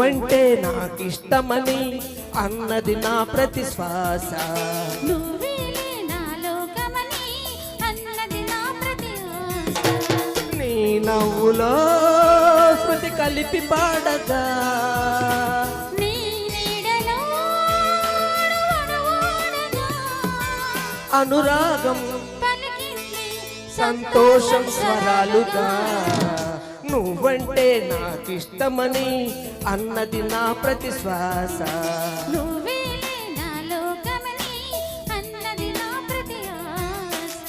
నువ్వంటే నాకిష్టమని అన్నది నా ప్రతి శ్వాస. నువ్వేలే నా లోకమని అన్నది నా ప్రతి ఆశ. నీ నవ్వులో స్మృతి కలిపి పాడగా నీ నీడలో అడుగడుగునా అనురాగం పలికింది సంతోషం స్వరాలుగా. నువ్వంటే నాకిష్టమని అన్నది నా ప్రతి శ్వాస. నువ్వేలే నా లోకమని అన్నది నా ప్రతి ఆశ.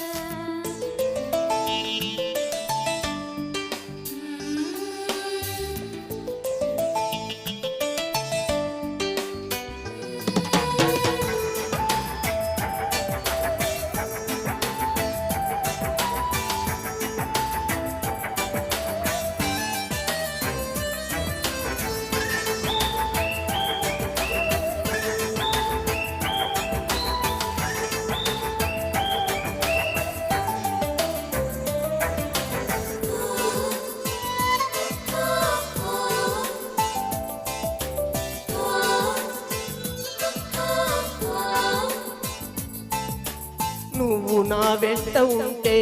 నువ్వు నా వెంట ఉంటే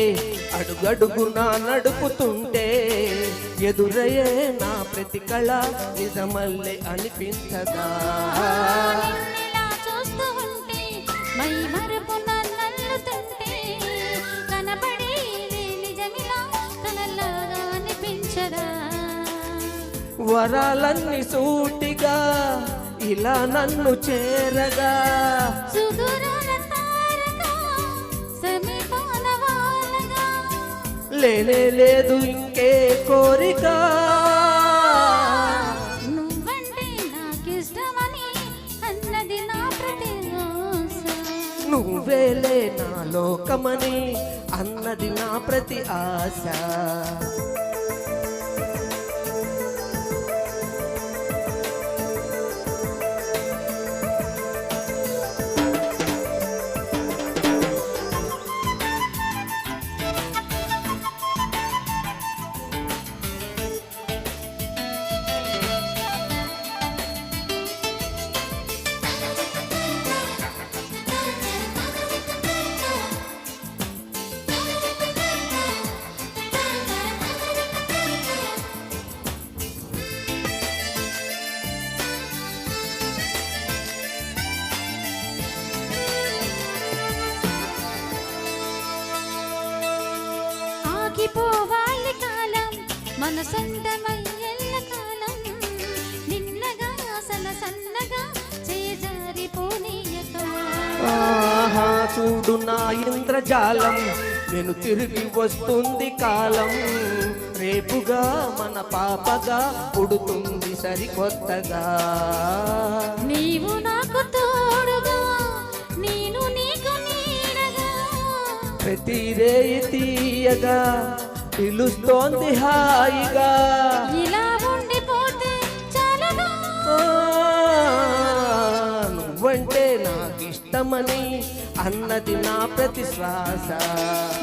అడుగడుగునా నడుపుతుంటే ఎదురయ్యే నా ప్రతి కళ నిజమల్లే అనిపించదా. నిన్నెలా చూస్తూ ఉంటే మై మరుపున నల్లుతుంటే కనబడేది నిజమిలా కనలాగా అనిపించదా. వరాలన్నీ సూటిగా ఇలా నన్ను చేరగా సుదూరాల తారగా సమీపాన వాలగా లేనే లేదు ఇంకే కోరిక. నువ్వంటే నాకిష్టమని అన్నది నా ప్రతి ఆశ. నువ్వేలే నా లోకమని అన్నది నా ప్రతి ఆశ. ఆగిపోవాలి కాలం మన సొంతమై ఎల్ల కాలం నిన్నగా సన్నగా చేజారిపోనీయక. ఆహా చూడు నా ఇంద్రజాలం నేను తిరిగి వస్తుంది కాలం. రేపుగా మన పాపగా పుడుతుంది సరికొత్తగా. నీవు నాకు తోడుగా నేను నీకు నీడగా ప్రతి రేయి తీయగా పిలుస్తోంది హాయిగా. ఇలా ఉండిపోతే చాలుగా. నువ్వంటే నాకిష్టమని అన్నది నా ప్రతి శ్వాస.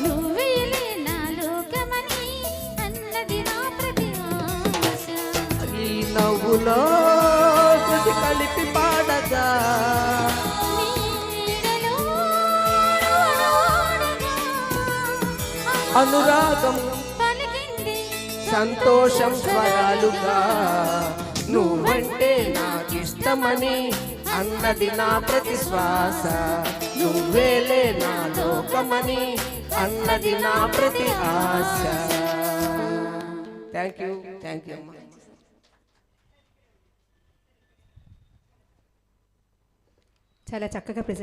నువ్వేలే నా లోకమని అన్నది నా ప్రతి ఆశ. ఈ నవ్వులో శృతి కలిపి పాడగా నీ నీడలో అడుగడుగునా అనురాగం పలికింది సంతోషం స్వరాలుగా. నువ్వంటే నాకిష్టమని అన్నది నా ప్రతి శ్వాస. నువ్వేలే నా లోకమని అన్నది నా ప్రతి ఆశ. థ్యాంక్ యూ అమ్మా. చాలా చక్కగా ప్రెజెంట్